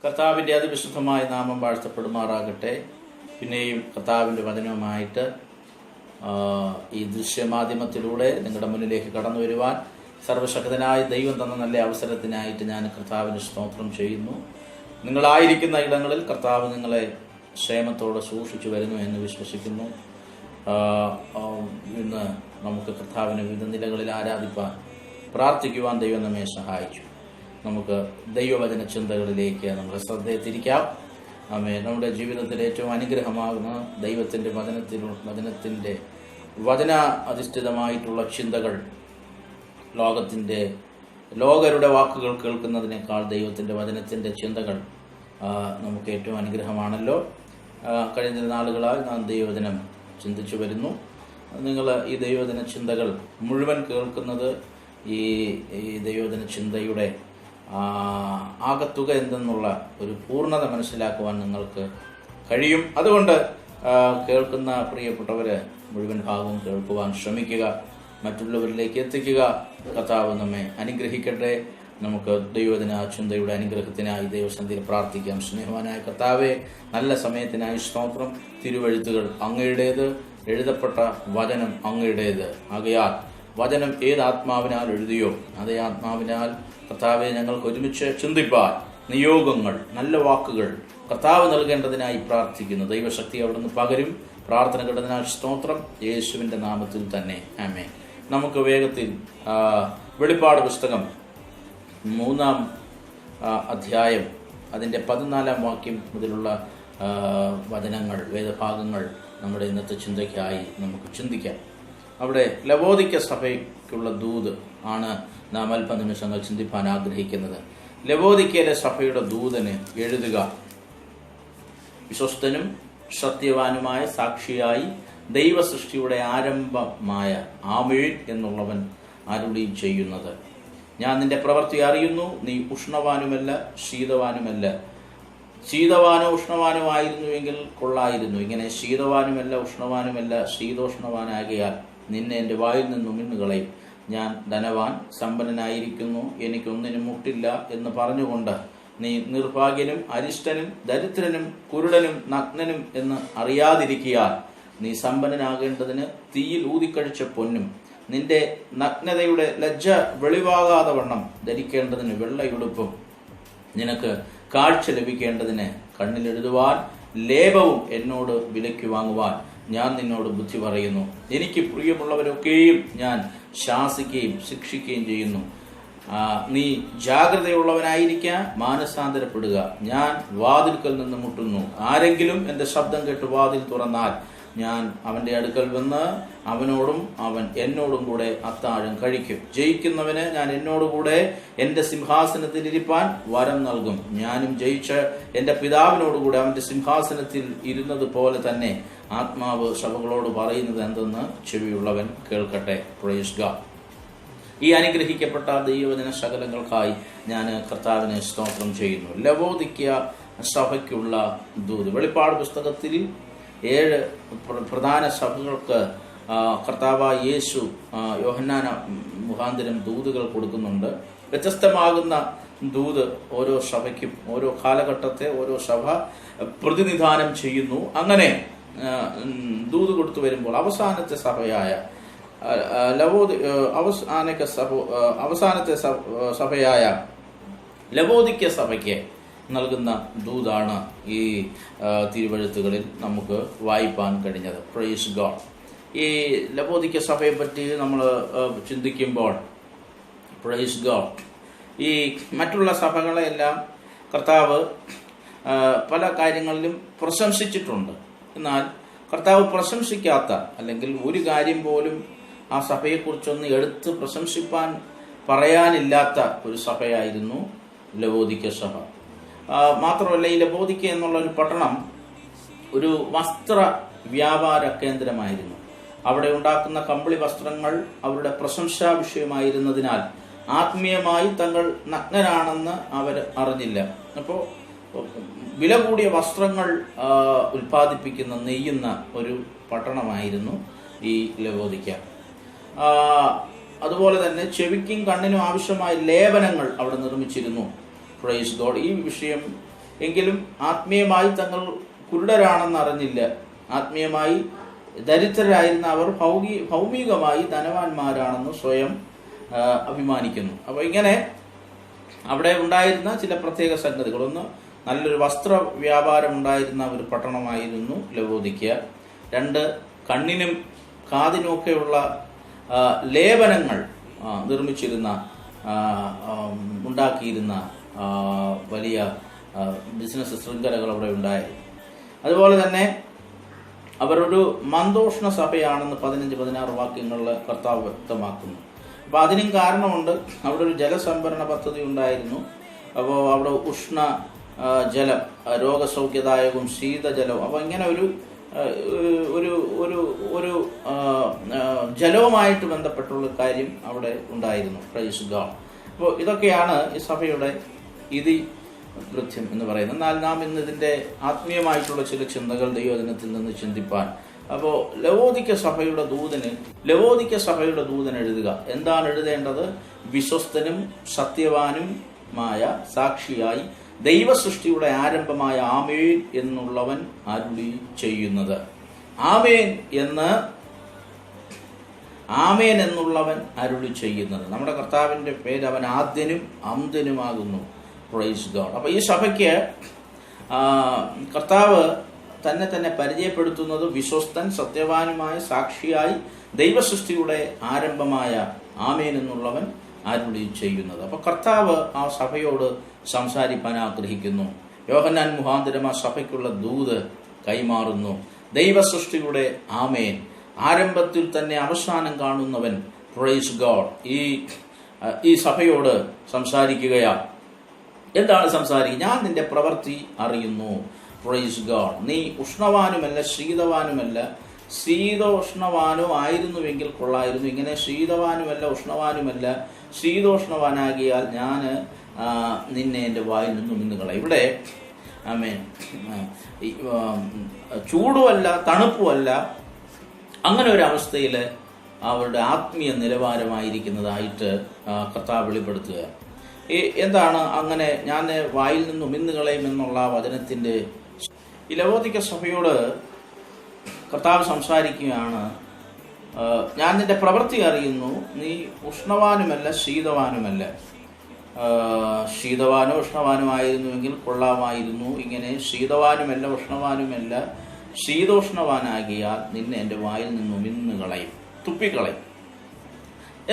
കർത്താവിൻ്റെ അതിവിശുദ്ധമായ നാമം വാഴ്ത്തപ്പെടുമാറാകട്ടെ. പിന്നെയും കർത്താവിൻ്റെ വചനവുമായിട്ട് ഈ ദൃശ്യമാധ്യമത്തിലൂടെ നിങ്ങളുടെ മുന്നിലേക്ക് കടന്നു വരുവാൻ സർവശക്തനായ ദൈവം തന്ന നല്ല അവസരത്തിനായിട്ട് ഞാൻ കർത്താവിന് സ്തോത്രം ചെയ്യുന്നു. നിങ്ങളായിരിക്കുന്ന ഇടങ്ങളിൽ കർത്താവ് നിങ്ങളെ ക്ഷേമത്തോടെ സൂക്ഷിച്ചു വരുന്നു എന്ന് വിശ്വസിക്കുന്നു. ഇന്ന് നമുക്ക് കർത്താവിനെ വിവിധ നിലകളിൽ ആരാധിപ്പാൻ പ്രാർത്ഥിക്കുവാൻ ദൈവം നമ്മെ സഹായിച്ചു. നമുക്ക് ദൈവവചന ചിന്തകളിലേക്ക് നമ്മുടെ ശ്രദ്ധയെ തിരിക്കാം. നമ്മുടെ ജീവിതത്തിൽ ഏറ്റവും അനുഗ്രഹമാകുന്ന ദൈവത്തിൻ്റെ വചന അധിഷ്ഠിതമായിട്ടുള്ള ചിന്തകൾ ലോകരുടെ വാക്കുകൾ കേൾക്കുന്നതിനേക്കാൾ ദൈവത്തിൻ്റെ വചനത്തിൻ്റെ ചിന്തകൾ നമുക്ക് ഏറ്റവും അനുഗ്രഹമാണല്ലോ. കഴിഞ്ഞ നാളുകളായി നാം ദൈവവചനം ചിന്തിച്ചു വരുന്നു. നിങ്ങൾ ഈ ദൈവവചന ചിന്തകൾ മുഴുവൻ കേൾക്കുന്നത് ഈ ദൈവവചന ചിന്തയുടെ ആകത്തുക എന്തെന്നുള്ള ഒരു പൂർണ്ണത മനസ്സിലാക്കുവാൻ നിങ്ങൾക്ക് കഴിയും. അതുകൊണ്ട് കേൾക്കുന്ന പ്രിയപ്പെട്ടവർ മുഴുവൻ ഭാഗവും കേൾക്കുവാൻ ശ്രമിക്കുക, മറ്റുള്ളവരിലേക്ക് എത്തിക്കുക. കർത്താവ് നമ്മെ അനുഗ്രഹിക്കട്ടെ. നമുക്ക് ദൈവവചന ചിന്തയുടെ അനുഗ്രഹത്തിനായി ദൈവസന്നിധിയിൽ പ്രാർത്ഥിക്കാം. സ്നേഹവാനായ കർത്താവേ, നല്ല സമയത്തിനായി സ്തോത്രം. തിരുവെഴുത്തുകൾ അങ്ങയുടേത്, എഴുതപ്പെട്ട വചനം അങ്ങയുടേത്. ആകയാൽ വചനം ഏത് ആത്മാവിനാൽ എഴുതിയോ അതേ ആത്മാവിനാൽ കർത്താവെ ഞങ്ങൾക്ക് ഒരുമിച്ച് ചിന്തിപ്പാൻ നിയോഗങ്ങൾ, നല്ല വാക്കുകൾ കർത്താവ് നൽകേണ്ടതിനായി പ്രാർത്ഥിക്കുന്നു. ദൈവശക്തി അവിടുന്ന് പകരും. പ്രാർത്ഥന കേട്ടതിനാൽ സ്തോത്രം, യേശുവിൻ്റെ നാമത്തിൽ തന്നെ ആമേൻ. നമുക്ക് വേഗത്തിൽ വെളിപ്പാട് പുസ്തകം 3-ാം അധ്യായം അതിൻ്റെ 14-ാം വാക്യം മുതലുള്ള വചനങ്ങൾ, വേദഭാഗങ്ങൾ നമ്മുടെ ഇന്നത്തെ ചിന്തയ്ക്കായി നമുക്ക് ചിന്തിക്കാം. അവിടെ ലവോദിക്ക സഭയ്ക്കുള്ള ദൂത് ആണ് നാം അല്പനിമിഷങ്ങൾ ചിന്തിപ്പാൻ ആഗ്രഹിക്കുന്നത്. ലവോദിക്കയിലെ സഭയുടെ ദൂതന് എഴുതുക: വിശ്വസ്തനും സത്യവാനുമായ സാക്ഷിയായി ദൈവസൃഷ്ടിയുടെ ആരംഭമായ ആമേൻ എന്നുള്ളവൻ അരുളി ചെയ്യുന്നത്, ഞാൻ നിന്റെ പ്രവൃത്തി അറിയുന്നു. നീ ഉഷ്ണവാനുമല്ല ശീതവാനുമല്ല. ശീതവാനോ ഉഷ്ണവാനോ ആയിരുന്നുവെങ്കിൽ കൊള്ളായിരുന്നു. ഇങ്ങനെ ശീതവാനുമല്ല ഉഷ്ണവാനുമല്ല ശീതോഷ്ണവാനാകിയാൽ നിന്നെ എൻ്റെ വായിൽ നിന്നും മിന്നുകളയും. ഞാൻ ധനവാൻ, സമ്പന്നനായിരിക്കുന്നു, എനിക്കൊന്നിനും മുട്ടില്ല എന്ന് പറഞ്ഞുകൊണ്ട് നീ നിർഭാഗ്യനും അരിഷ്ടനും ദരിദ്രനും കുരുടനും നഗ്നനും എന്ന് അറിയാതിരിക്കിയാൽ നീ സമ്പന്നനാകേണ്ടതിന് തീയിൽ ഊതിക്കഴിച്ച പൊന്നും നിന്റെ നഗ്നതയുടെ ലജ്ജ വെളിവാകാതെ വണ്ണം ധരിക്കേണ്ടതിന് വെള്ളയുടുപ്പും നിനക്ക് കാഴ്ച ലഭിക്കേണ്ടതിന് കണ്ണിലെഴുതുവാൻ ലേപവും എന്നോട് വിലയ്ക്ക് വാങ്ങുവാൻ ഞാൻ നിന്നോട് ബുദ്ധി പറയുന്നു. എനിക്ക് പ്രിയമുള്ളവരൊക്കെയും ഞാൻ ശാസിക്കുകയും ശിക്ഷിക്കുകയും ചെയ്യുന്നു. നീ ജാഗ്രതയുള്ളവനായിരിക്കാൻ മാനസാന്തരപ്പെടുക. ഞാൻ വാതിൽക്കൽ നിന്ന് മുട്ടുന്നു. ആരെങ്കിലും എൻ്റെ ശബ്ദം കേട്ട് വാതിൽ തുറന്നാൽ ഞാൻ അവൻ്റെ അടുക്കൽ വന്ന് അവനോടും അവൻ എന്നോടും കൂടെ അത്താഴം കഴിക്കും. ജയിക്കുന്നവന് ഞാൻ എന്നോടുകൂടെ എൻ്റെ സിംഹാസനത്തിൽ ഇരിപ്പാൻ വരം നൽകും. ഞാനും ജയിച്ച് എൻ്റെ പിതാവിനോടുകൂടെ അവൻ്റെ സിംഹാസനത്തിൽ ഇരുന്നത് പോലെ തന്നെ ആത്മാവ് സഭകളോട് പറയുന്നത് എന്തെന്ന് ചെവിയുള്ളവൻ കേൾക്കട്ടെ. Praise God. ഈ അനുഗ്രഹിക്കപ്പെട്ട ദൈവവചന ശകലങ്ങൾക്കായി ഞാൻ കർത്താവിനെ സ്തോത്രം ചെയ്യുന്നു. ലവോദിക്ക സഭയ്ക്കുള്ള ദൂത്. വെളിപ്പാട് പുസ്തകത്തിൽ 7 പ്രധാന സഭകൾക്ക് കർത്താവായ യേശു യോഹന്നാന മുഖാന്തരം ദൂതുകൾ കൊടുക്കുന്നുണ്ട്. വ്യത്യസ്തമാകുന്ന ദൂത് ഓരോ സഭയ്ക്കും ഓരോ കാലഘട്ടത്തെ ഓരോ സഭ പ്രതിനിധാനം ചെയ്യുന്നു. അങ്ങനെ ദൂത് കൊടുത്തു വരുമ്പോൾ അവസാനത്തെ സഭയായ സഭയായ ലവോദിക്ക സഭയ്ക്ക് നൽകുന്ന ദൂതാണ് ഈ തിരുവെഴുത്തുകളിൽ നമുക്ക് വായിപ്പാൻ കഴിഞ്ഞത്. Praise God. ഈ ലവോദിക്ക സഭയെ പറ്റി നമ്മൾ ചിന്തിക്കുമ്പോൾ പ്രൈസ് ഗോഡ്, ഈ മറ്റുള്ള സഭകളെല്ലാം കർത്താവ് പല കാര്യങ്ങളിലും പ്രശംസിച്ചിട്ടുണ്ട്. എന്നാൽ കർത്താവ് പ്രശംസിക്കാത്ത അല്ലെങ്കിൽ ഒരു കാര്യം പോലും ആ സഭയെക്കുറിച്ചൊന്ന് എടുത്ത് പ്രശംസിപ്പാൻ പറയാനില്ലാത്ത ഒരു സഭയായിരുന്നു ലവോദിക്ക സഭ. മാത്രമല്ല, ഈ ലവോദിക്ക എന്നുള്ള ഒരു പട്ടണം ഒരു വസ്ത്ര വ്യാപാര കേന്ദ്രമായിരുന്നു. അവിടെ ഉണ്ടാക്കുന്ന കമ്പിളി വസ്ത്രങ്ങൾ അവരുടെ പ്രശംസാ വിഷയമായിരുന്നതിനാൽ ആത്മീയമായി തങ്ങൾ നഗ്നരാണെന്ന് അവർ അറിഞ്ഞില്ല. അപ്പോൾ വില കൂടിയ വസ്ത്രങ്ങൾ ഉൽപ്പാദിപ്പിക്കുന്ന നെയ്യുന്ന ഒരു പട്ടണമായിരുന്നു ഈ ലവോദിക്ക. അതുപോലെ തന്നെ ചെവിക്കും കണ്ണിനും ആവശ്യമായ ലേപനങ്ങൾ അവിടെ നിർമ്മിച്ചിരുന്നു. Praise God. ഈ വിഷയം എങ്കിലും ആത്മീയമായി തങ്ങൾ കുരുടരാണെന്ന് അറിഞ്ഞില്ല. ആത്മീയമായി ദരിദ്രരായിരുന്ന അവർ ഭൗമികമായി ധനവാന്മാരാണെന്ന് സ്വയം അഭിമാനിക്കുന്നു. അപ്പോൾ ഇങ്ങനെ അവിടെ ഉണ്ടായിരുന്ന ചില പ്രത്യേക സംഗതികൾ, ഒന്ന്, നല്ലൊരു വസ്ത്ര വ്യാപാരം ഉണ്ടായിരുന്ന ഒരു പട്ടണമായിരുന്നു ലവോദിക്ക. 2, കണ്ണിനും കാതിനുമൊക്കെയുള്ള ലേപനങ്ങൾ നിർമ്മിച്ചിരുന്ന ഉണ്ടാക്കിയിരുന്ന വലിയ ബിസിനസ് ശൃംഖലകൾ അവിടെ ഉണ്ടായിരുന്നു. അതുപോലെ തന്നെ അവരൊരു മന്ദോഷ്ണ സഭയാണെന്ന് 15-16 വാക്യങ്ങളിൽ കർത്താവ് വ്യക്തമാക്കുന്നു. അപ്പോൾ അതിനും കാരണമുണ്ട്. അവിടെ ഒരു ജലസംഭരണ പദ്ധതി ഉണ്ടായിരുന്നു. അപ്പോൾ അവിടെ ഉഷ്ണ ജലം, രോഗസൗഖ്യദായകവും ശീതജലവും, അപ്പോൾ ഇങ്ങനെ ഒരു ഒരു ഒരു ഒരു ജലവുമായിട്ട് ബന്ധപ്പെട്ടുള്ള കാര്യം അവിടെ ഉണ്ടായിരുന്നു. Price God. അപ്പോൾ ഇതൊക്കെയാണ് ഈ സഭയുടെ ഇതിവൃത്യം എന്ന് പറയുന്നത്. എന്നാൽ നാം ഇന്ന് ഇതിൻ്റെ ആത്മീയമായിട്ടുള്ള ചില ചിന്തകൾ ദൈവദിനത്തിൽ നിന്ന് ചിന്തിപ്പാൻ. അപ്പോൾ ലവോദിക്ക സഭയുടെ ദൂതൻ എഴുതുക. എന്താണ് എഴുതേണ്ടത്? വിശ്വസ്തനും സത്യവാനുമായ സാക്ഷിയായി ദൈവസൃഷ്ടിയുടെ ആരംഭമായ ആമേൻ എന്നുള്ളവൻ അരുളി ചെയ്യുന്നത്. ആമേൻ എന്നുള്ളവൻ അരുളി ചെയ്യുന്നത്. നമ്മുടെ കർത്താവിൻ്റെ പേര് അവൻ ആദ്യനും അന്ത്യനുമാകുന്നു. Price God. അപ്പോൾ ഈ സഭയ്ക്ക് കർത്താവ് തന്നെ പരിചയപ്പെടുത്തുന്നത് വിശ്വസ്തൻ സത്യവാനുമായ സാക്ഷിയായി ദൈവസൃഷ്ടിയുടെ ആരംഭമായ ആമേൻ എന്നുള്ളവൻ അരുളി ചെയ്യുന്നത്. അപ്പോൾ കർത്താവ് ആ സഭയോട് സംസാരിപ്പാൻ ആഗ്രഹിക്കുന്നു. യോഹന്നാൻ മുഖാന്തരം ആ സഭയ്ക്കുള്ള ദൂത് കൈമാറുന്നു. ദൈവസൃഷ്ടിയുടെ ആമേൻ, ആരംഭത്തിൽ തന്നെ അവസാനം കാണുന്നവൻ, പ്രൈസ് ഗോഡ്, ഈ സഭയോട് സംസാരിക്കുകയാണ്. എന്താണ് സംസാരിക്കുക? ഞാൻ നിന്റെ പ്രവൃത്തി അറിയുന്നു. Praise God. നീ ഉഷ്ണവാനുമല്ല ശീതവാനുമല്ല. ശീതോഷ്ണവാനോ ആയിരുന്നുവെങ്കിൽ കൊള്ളായിരുന്നു. ഇങ്ങനെ ശീതവാനുമല്ല ഉഷ്ണവാനുമല്ല ശീതോഷ്ണവാനാകിയാൽ ഞാൻ നിന്നെ എൻ്റെ വായിൽ നിന്നും ഇന്നുകളാം. ഇവിടെ ആമേൻ, ചൂടുമല്ല തണുപ്പുമല്ല, അങ്ങനെ ഒരു അവസ്ഥയിൽ അവരുടെ ആത്മീയ നിലവാരമായിരിക്കുന്നതായിട്ട് കർത്താവ് വെളിപ്പെടുത്തുക. എന്താണ് അങ്ങനെ ഞാൻ വായിൽ നിന്നും ഇന്നുകളയും എന്നുള്ള വചനത്തിൻ്റെ ഈ ലവോദിക്ക സഭയോട് കർത്താവ് സംസാരിക്കുകയാണ്. ഞാൻ നിന്റെ പ്രവൃത്തി അറിയുന്നു. നീ ഉഷ്ണവാനുമല്ല ശീതവാനുമല്ല. ശീതവാനോ ഉഷ്ണവാനോ ആയിരുന്നുവെങ്കിൽ കൊള്ളാമായിരുന്നു. ഇങ്ങനെ ശീതവാനുമല്ല ഉഷ്ണവാനുമല്ല ശീതോഷ്ണവാനാകിയാൽ നിന്നെ എൻ്റെ വായിൽ നിന്നും ഇന്നുകളയും, തുപ്പിക്കളയും.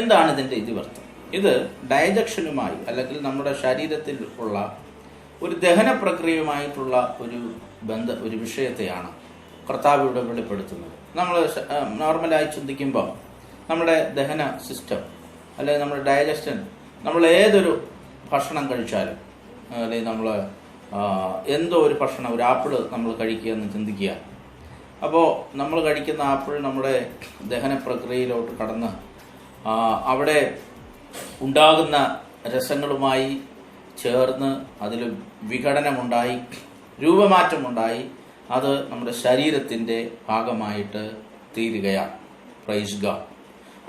എന്താണ് ഇതിൻ്റെ ഇതിവർത്ഥം? ഇത് ഡൈജക്ഷനുമായി അല്ലെങ്കിൽ നമ്മുടെ ശരീരത്തിൽ ഉള്ള ഒരു ദഹന പ്രക്രിയയുമായിട്ടുള്ള ഒരു വിഷയത്തെയാണ് കർത്താവ് ഇവിടെ വെളിപ്പെടുത്തുന്നത്. നമ്മൾ നോർമലായി ചിന്തിക്കുമ്പോൾ നമ്മുടെ ദഹന സിസ്റ്റം അല്ലെങ്കിൽ നമ്മുടെ ഡൈജഷൻ, നമ്മൾ ഏതൊരു ഭക്ഷണം കഴിച്ചാലും അല്ലെങ്കിൽ നമ്മൾ എന്തോ ഒരു ഭക്ഷണം, ഒരു ആപ്പിൾ നമ്മൾ കഴിക്കുക എന്ന് ചിന്തിക്കുക. അപ്പോൾ നമ്മൾ കഴിക്കുന്ന ആപ്പിൾ നമ്മുടെ ദഹന പ്രക്രിയയിലോട്ട് കടന്ന് അവിടെ ഉണ്ടാകുന്ന രസങ്ങളുമായി ചേർന്ന് അതിൽ വിഘടനമുണ്ടായി രൂപമാറ്റമുണ്ടായി അത് നമ്മുടെ ശരീരത്തിൻ്റെ ഭാഗമായിട്ട് തീരുകയാണ്. Price God.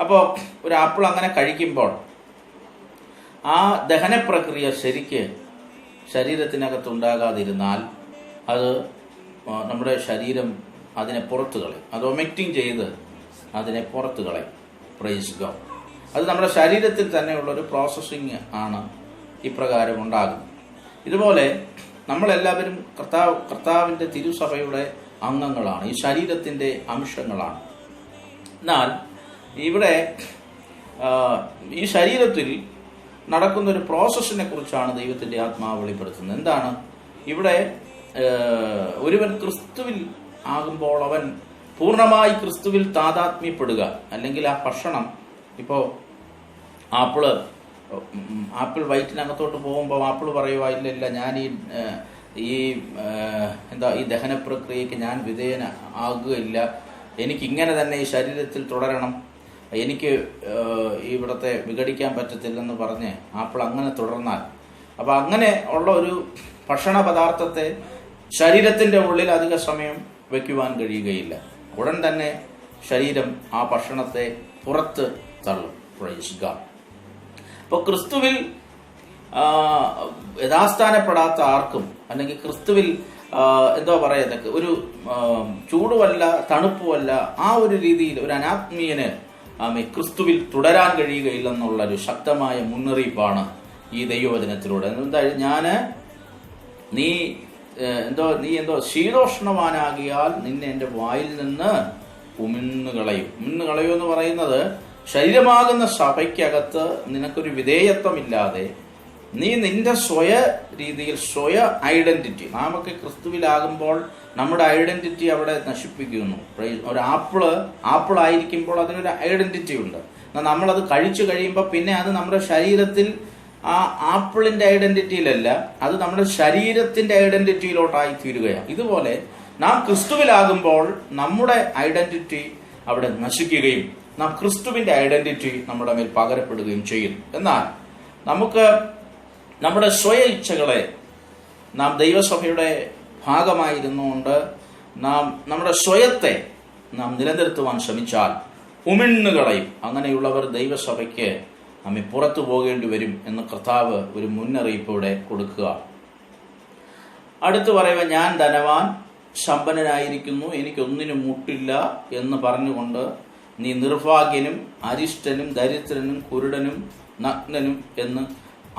അപ്പോൾ ഒരു ആപ്പിൾ അങ്ങനെ കഴിക്കുമ്പോൾ ആ ദഹന പ്രക്രിയ ശരിക്ക് ശരീരത്തിനകത്തുണ്ടാകാതിരുന്നാൽ അത് നമ്മുടെ ശരീരം അതിനെ പുറത്തു കളയും. അത് ഒമിറ്റിങ് ചെയ്ത് അതിനെ പുറത്തു കളയും. Price God. അത് നമ്മുടെ ശരീരത്തിൽ തന്നെയുള്ളൊരു പ്രോസസ്സിങ് ആണ് ഇപ്രകാരം ഉണ്ടാകുന്നത്. ഇതുപോലെ നമ്മളെല്ലാവരും കർത്താവിൻ്റെ തിരുസഭയുടെ അംഗങ്ങളാണ്, ഈ ശരീരത്തിൻ്റെ അംശങ്ങളാണ്. എന്നാൽ ഇവിടെ ഈ ശരീരത്തിൽ നടക്കുന്നൊരു പ്രോസസ്സിനെ കുറിച്ചാണ് ദൈവത്തിൻ്റെ ആത്മാവ് വെളിപ്പെടുത്തുന്നത്. എന്താണ് ഇവിടെ? ഒരുവൻ ക്രിസ്തുവിൽ ആകുമ്പോൾ അവൻ പൂർണ്ണമായി ക്രിസ്തുവിൽ താതാത്മ്യപ്പെടുക. അല്ലെങ്കിൽ ആ ഭക്ഷണം, ഇപ്പോൾ ആപ്പിൾ വയറ്റിനകത്തോട്ട് പോകുമ്പോൾ ആപ്പിൾ പറയുക, ഇല്ല ഞാൻ ഈ ദഹന പ്രക്രിയക്ക് ഞാൻ വിധേയന ആകുകയില്ല, എനിക്കിങ്ങനെ തന്നെ ഈ ശരീരത്തിൽ തുടരണം, എനിക്ക് ഇവിടത്തെ വിഘടിക്കാൻ പറ്റത്തില്ലെന്ന് പറഞ്ഞ് ആപ്പിൾ അങ്ങനെ തുടർന്നാൽ, അപ്പോൾ അങ്ങനെ ഉള്ള ഒരു ഭക്ഷണ പദാർത്ഥത്തെ ശരീരത്തിൻ്റെ ഉള്ളിൽ അധിക സമയം വയ്ക്കുവാൻ കഴിയുകയില്ല. ഉടൻ തന്നെ ശരീരം ആ ഭക്ഷണത്തെ പുറത്ത് തള്ളും. Praise God. അപ്പോൾ ക്രിസ്തുവിൽ യഥാസ്ഥാനപ്പെടാത്ത ആർക്കും, അല്ലെങ്കിൽ ക്രിസ്തുവിൽ എന്താ പറയുന്നത്, ഒരു ചൂടുമല്ല തണുപ്പുമല്ല, ആ ഒരു രീതിയിൽ ഒരു അനാത്മീയന് ക്രിസ്തുവിൽ തുടരാൻ കഴിയുകയില്ലെന്നുള്ളൊരു ശക്തമായ മുന്നറിയിപ്പാണ് ഈ ദൈവവചനത്തിലൂടെ. എന്താ നീ എന്തോ ശീതോഷ്ണവാനാകിയാൽ നിന്നെ എൻ്റെ വായിൽ നിന്ന് ഉമിന്നുകളയും. ഉമിന്നുകളയും എന്ന് പറയുന്നത്, ശരീരമാകുന്ന സഭയ്ക്കകത്ത് നിനക്കൊരു വിധേയത്വമില്ലാതെ നീ നിന്റെ സ്വയ രീതിയിൽ സ്വയ ഐഡന്റിറ്റി, നാമൊക്കെ ക്രിസ്തുവിലാകുമ്പോൾ നമ്മുടെ ഐഡന്റിറ്റി അവിടെ നശിപ്പിക്കുന്നു. ഒരു ആപ്പിൾ ആയിരിക്കുമ്പോൾ അതിനൊരു ഐഡന്റിറ്റി ഉണ്ട്. നമ്മളത് കഴിച്ചു കഴിയുമ്പോൾ പിന്നെ അത് നമ്മുടെ ശരീരത്തിൽ ആ ആപ്പിളിന്റെ ഐഡന്റിറ്റിയിലല്ല, അത് നമ്മുടെ ശരീരത്തിന്റെ ഐഡന്റിറ്റിയിലോട്ടായി തീരുകയാണ്. ഇതുപോലെ നാം ക്രിസ്തുവിലാകുമ്പോൾ നമ്മുടെ ഐഡന്റിറ്റി അവിടെ നശിക്കുകയും നാം ക്രിസ്തുവിന്റെ ഐഡന്റിറ്റി നമ്മുടെ മേൽ പകരപ്പെടുകയും ചെയ്യും. എന്നാൽ നമുക്ക് നമ്മുടെ സ്വയ ഇച്ഛകളെ നാം ദൈവസഭയുടെ ഭാഗമായിരുന്നുകൊണ്ട് നാം നമ്മുടെ സ്വയത്തെ നാം നിലനിർത്തുവാൻ ശ്രമിച്ചാൽ ഉമിണ്ണുകളയും. അങ്ങനെയുള്ളവർ ദൈവസഭയ്ക്ക് നമ്മെ പുറത്തു പോകേണ്ടി വരും എന്ന് കർത്താവ് ഒരു മുന്നറിയിപ്പോടെ കൊടുക്കുക. അടുത്തു പറയുക, ഞാൻ ധനവാൻ സമ്പന്നനായിരിക്കുന്നു, എനിക്കൊന്നിനും മുട്ടില്ല എന്ന് പറഞ്ഞുകൊണ്ട് നീ നിർഭാഗ്യനും അരിഷ്ടനും ദരിദ്രനും കുരുടനും നഗ്നനും എന്ന്